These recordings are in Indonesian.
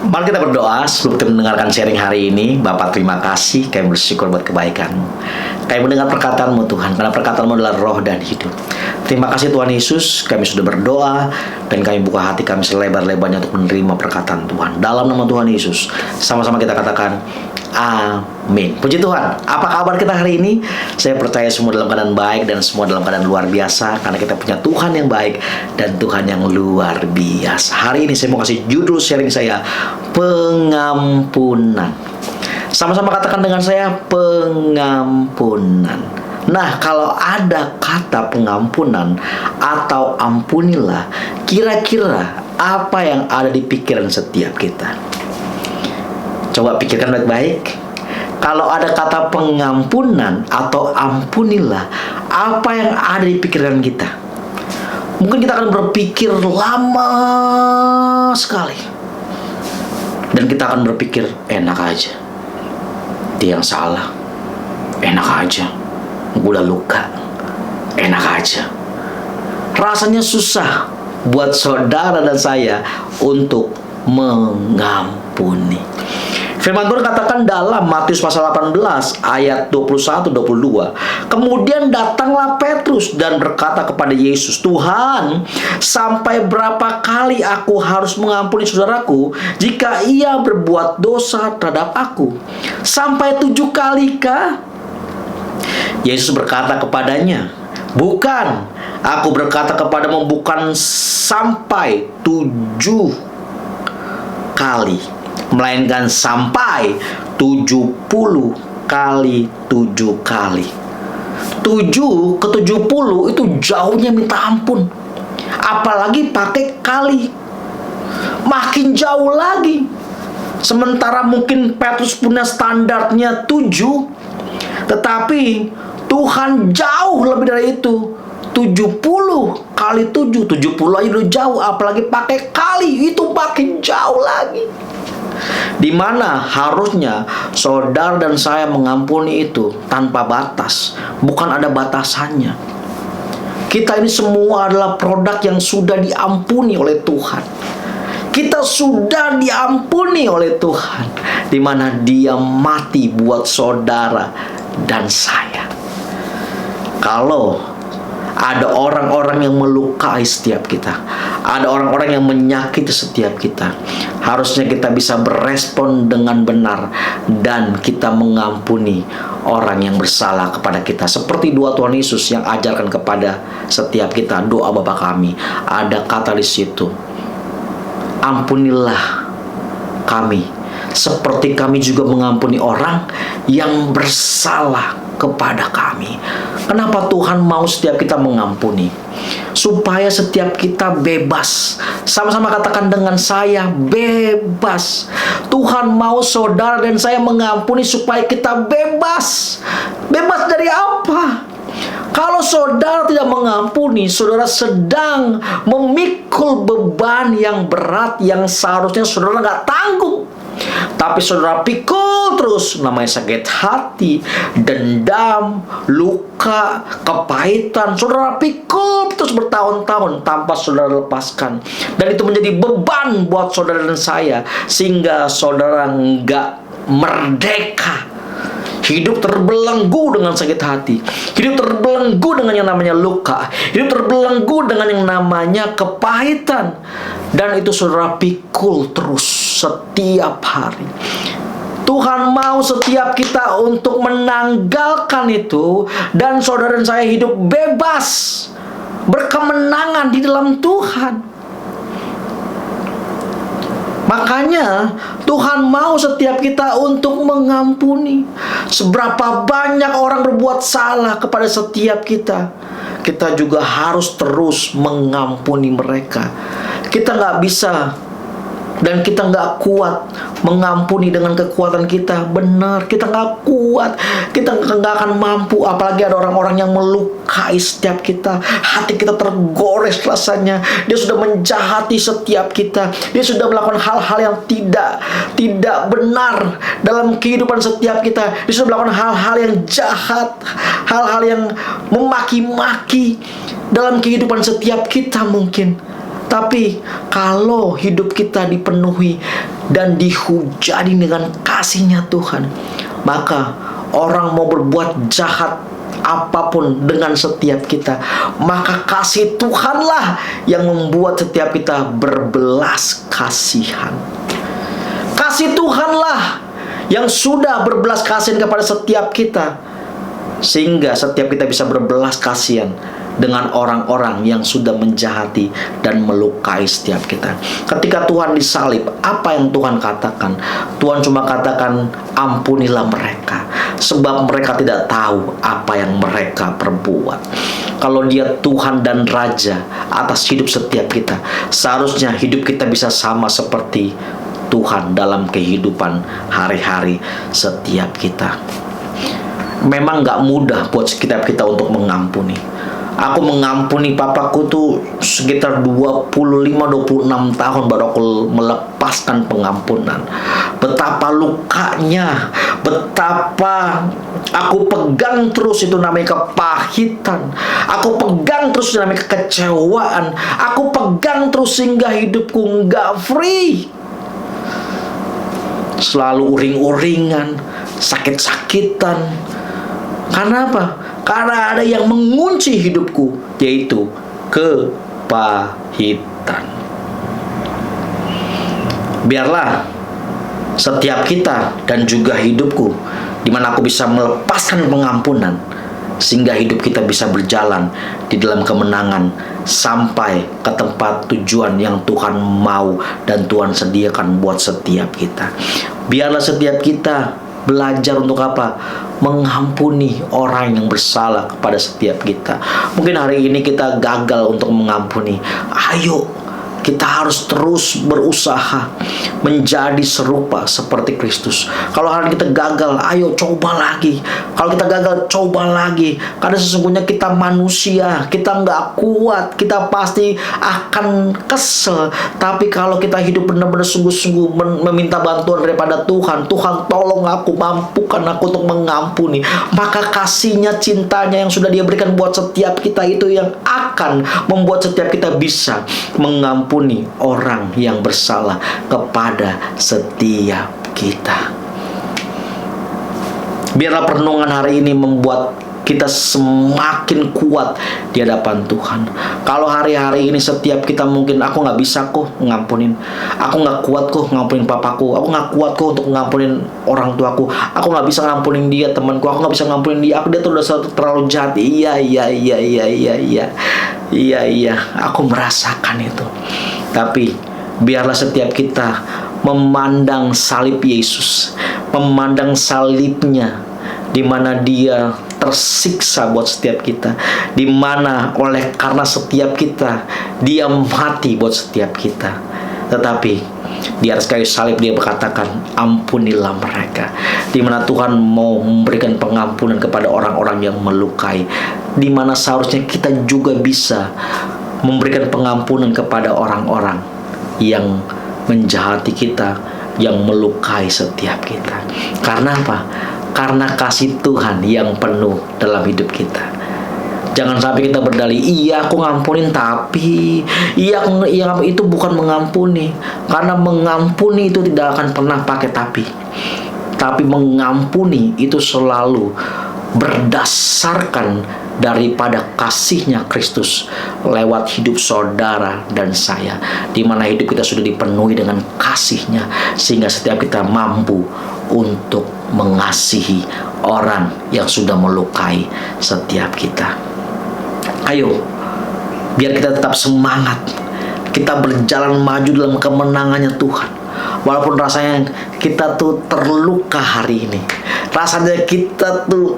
Mari kita berdoa sebelum kita mendengarkan sharing hari ini. Bapak, terima kasih, kami bersyukur buat kebaikan-Mu. Kami mendengar perkataan-Mu Tuhan, karena perkataan-Mu adalah roh dan hidup. Terima kasih Tuhan Yesus, kami sudah berdoa dan kami buka hati kami selebar-lebarnya untuk menerima perkataan Tuhan. Dalam nama Tuhan Yesus, sama-sama kita katakan amin. Puji Tuhan. Apa kabar kita hari ini? Saya percaya semua dalam keadaan baik dan semua dalam keadaan luar biasa, karena kita punya Tuhan yang baik dan Tuhan yang luar biasa. Hari ini saya mau kasih judul sharing saya, pengampunan. Sama-sama katakan dengan saya, pengampunan. Nah, kalau ada kata pengampunan atau ampunilah, kira-kira apa yang ada di pikiran setiap kita? Coba pikirkan baik-baik. Kalau ada kata pengampunan atau ampunilah, apa yang ada di pikiran kita? Mungkin kita akan berpikir lama sekali. Dan kita akan berpikir, enak aja. Dia yang salah. Enak aja. Gue udah luka. Enak aja. Rasanya susah buat saudara dan saya untuk mengampuni. Firman Tuhan katakan dalam Matius pasal 18 ayat 21-22. Kemudian datanglah Petrus dan berkata kepada Yesus, Tuhan, sampai berapa kali aku harus mengampuni saudaraku jika ia berbuat dosa terhadap aku? Sampai 7 kali kah? Yesus berkata kepadanya, bukan, aku berkata kepadamu bukan sampai 7 kali, melainkan sampai 70 kali 7 kali. 7 ke 70 itu jauhnya minta ampun. Apalagi pakai kali, makin jauh lagi. Sementara mungkin Petrus punya standarnya 7, tetapi Tuhan jauh lebih dari itu. 70 kali 7, 70 aja udah jauh, apalagi pakai kali, itu makin jauh lagi. Dimana harusnya saudara dan saya mengampuni itu tanpa batas, bukan ada batasannya. Kita ini semua adalah produk yang sudah diampuni oleh Tuhan. Kita sudah diampuni oleh Tuhan, dimana Dia mati buat saudara dan saya. Kalau ada orang-orang yang melukai setiap kita, ada orang-orang yang menyakiti setiap kita, harusnya kita bisa berespon dengan benar dan kita mengampuni orang yang bersalah kepada kita. Seperti doa Tuhan Yesus yang ajarkan kepada setiap kita, doa Bapa kami. Ada kata di situ, ampunilah kami seperti kami juga mengampuni orang yang bersalah kepada kami. Kenapa Tuhan mau setiap kita mengampuni? Supaya setiap kita bebas. Sama-sama katakan dengan saya, bebas. Tuhan mau saudara dan saya mengampuni supaya kita bebas. Bebas dari apa? Kalau saudara tidak mengampuni, saudara sedang memikul beban yang berat yang seharusnya saudara nggak tanggung. Tapi saudara pikul terus, namanya sakit hati, dendam, luka, kepahitan. Saudara pikul terus bertahun-tahun tanpa saudara lepaskan. Dan itu menjadi beban buat saudara dan saya, sehingga saudara nggak merdeka. Hidup terbelenggu dengan sakit hati. Hidup terbelenggu dengan yang namanya luka. Hidup terbelenggu dengan yang namanya kepahitan. Dan itu saudara pikul terus setiap hari. Tuhan mau setiap kita untuk menanggalkan itu, dan saudara dan saya hidup bebas, berkemenangan di dalam Tuhan. Makanya Tuhan mau setiap kita untuk mengampuni. Seberapa banyak orang berbuat salah kepada setiap kita, kita juga harus terus mengampuni mereka. Kita nggak bisa dan kita nggak kuat mengampuni dengan kekuatan kita. Benar, kita nggak kuat, kita nggak akan mampu. Apalagi ada orang-orang yang melukai setiap kita, hati kita tergores rasanya. Dia sudah menjahati setiap kita, dia sudah melakukan hal-hal yang tidak benar dalam kehidupan setiap kita. Dia sudah melakukan hal-hal yang jahat, hal-hal yang memaki-maki dalam kehidupan setiap kita mungkin. Tapi kalau hidup kita dipenuhi dan dihujani dengan kasih-Nya Tuhan, maka orang mau berbuat jahat apapun dengan setiap kita, maka kasih Tuhanlah yang membuat setiap kita berbelas kasihan. Kasih Tuhanlah yang sudah berbelas kasihan kepada setiap kita, sehingga setiap kita bisa berbelas kasihan dengan orang-orang yang sudah menjahati dan melukai setiap kita. Ketika Tuhan disalib, apa yang Tuhan katakan? Tuhan cuma katakan, ampunilah mereka, sebab mereka tidak tahu apa yang mereka perbuat. Kalau Dia Tuhan dan Raja atas hidup setiap kita, seharusnya hidup kita bisa sama seperti Tuhan dalam kehidupan hari-hari setiap kita. Memang gak mudah buat setiap kita untuk mengampuni. Aku mengampuni papaku tuh sekitar 25-26 tahun baru aku melepaskan pengampunan. Betapa lukanya, betapa aku pegang terus itu namanya kepahitan. Aku pegang terus itu namanya kekecewaan. Aku pegang terus sehingga hidupku nggak free. Selalu uring-uringan, sakit-sakitan. Karena apa? Karena ada yang mengunci hidupku, yaitu kepahitan. Biarlah setiap kita dan juga hidupku, di mana aku bisa melepaskan pengampunan, sehingga hidup kita bisa berjalan di dalam kemenangan sampai ke tempat tujuan yang Tuhan mau dan Tuhan sediakan buat setiap kita. Biarlah setiap kita belajar untuk apa? Mengampuni orang yang bersalah kepada setiap kita. Mungkin hari ini kita gagal untuk mengampuni. Ayo, kita harus terus berusaha menjadi serupa seperti Kristus. Kalau hari ini kita gagal, ayo coba lagi. Kalau kita gagal, coba lagi. Karena sesungguhnya kita manusia, kita nggak kuat, kita pasti akan kesel. Tapi kalau kita hidup benar-benar sungguh-sungguh meminta bantuan daripada Tuhan, Tuhan tolong aku, mampukan aku untuk mengampuni, maka kasih-Nya, cintanya yang sudah Dia berikan buat setiap kita itu yang akan membuat setiap kita bisa mengampuni orang yang bersalah kepada setiap kita. Biarlah perenungan hari ini membuat kita semakin kuat di hadapan Tuhan. Kalau hari-hari ini setiap kita mungkin, aku nggak bisa kok ngampunin, aku nggak kuat kok ngampunin papaku, aku nggak kuat kok untuk ngampunin orang tuaku, aku nggak bisa ngampunin dia temanku, aku nggak bisa ngampunin dia, dia tuh udah terlalu jahat. Iya, aku merasakan itu. Tapi biarlah setiap kita memandang salib Yesus, memandang salibnya, di mana Dia tersiksa buat setiap kita, di mana oleh karena setiap kita Dia mati buat setiap kita. Tetapi di atas kayu salib Dia berkatakan, ampunilah mereka, di mana Tuhan mau memberikan pengampunan kepada orang-orang yang melukai, di mana seharusnya kita juga bisa memberikan pengampunan kepada orang-orang yang menjahati kita, yang melukai setiap kita. Karena apa? Karena kasih Tuhan yang penuh dalam hidup kita. Jangan sampai kita berdalih, iya aku ngampunin, tapi iya itu bukan mengampuni. Karena mengampuni itu tidak akan pernah pakai tapi mengampuni itu selalu berdasarkan daripada kasih-Nya Kristus lewat hidup saudara dan saya, di mana hidup kita sudah dipenuhi dengan kasih-Nya, sehingga setiap kita mampu untuk mengasihi orang yang sudah melukai setiap kita. Ayo, biar kita tetap semangat, kita berjalan maju dalam kemenangannya Tuhan. Walaupun rasanya kita tuh terluka hari ini, rasanya kita tuh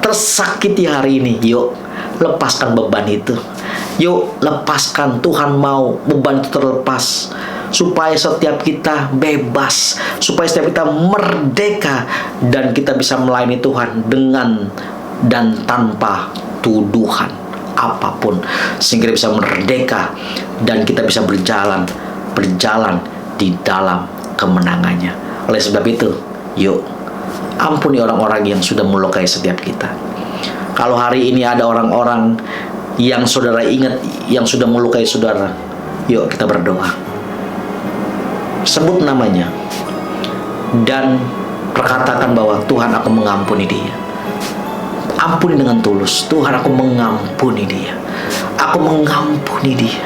tersakiti hari ini, yuk lepaskan beban itu. Yuk lepaskan, Tuhan mau beban itu terlepas, supaya setiap kita bebas, supaya setiap kita merdeka, dan kita bisa melayani Tuhan dengan dan tanpa tuduhan apapun, sehingga kita bisa merdeka dan kita bisa berjalan di dalam kemenangannya. Oleh sebab itu, yuk ampuni orang-orang yang sudah melukai setiap kita. Kalau hari ini ada orang-orang yang saudara ingat yang sudah melukai saudara, Yuk kita berdoa. Sebut namanya dan perkatakan bahwa Tuhan, aku mengampuni dia. Ampuni dengan tulus. Tuhan, aku mengampuni dia. Aku mengampuni dia.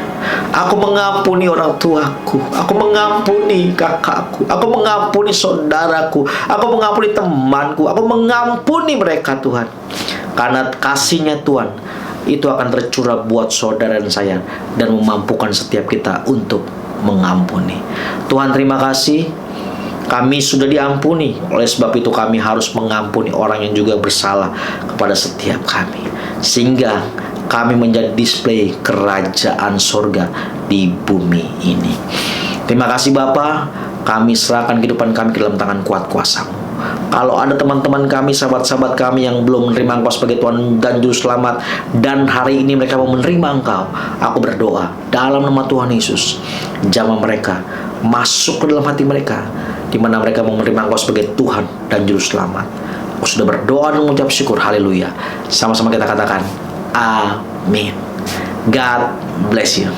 Aku mengampuni orang tuaku. Aku mengampuni kakakku. Aku mengampuni saudaraku. Aku mengampuni temanku. Aku mengampuni mereka, Tuhan. Karena kasih-Nya Tuhan itu akan tercurah buat saudara dan saya, dan memampukan setiap kita untuk mengampuni. Tuhan, terima kasih. Kami sudah diampuni, oleh sebab itu kami harus mengampuni orang yang juga bersalah kepada setiap kami, sehingga kami menjadi display kerajaan sorga di bumi ini. Terima kasih Bapa, kami serahkan kehidupan kami ke dalam tangan kuat kuasa-Mu. Kalau ada teman-teman kami, sahabat-sahabat kami yang belum menerima Engkau sebagai Tuhan dan Juru Selamat, dan hari ini mereka mau menerima Engkau, aku berdoa dalam nama Tuhan Yesus, jamah mereka masuk ke dalam hati mereka, di mana mereka mau menerima Engkau sebagai Tuhan dan Juru Selamat. Aku sudah berdoa dan mengucap syukur. Haleluya. Sama-sama kita katakan amin. God bless you.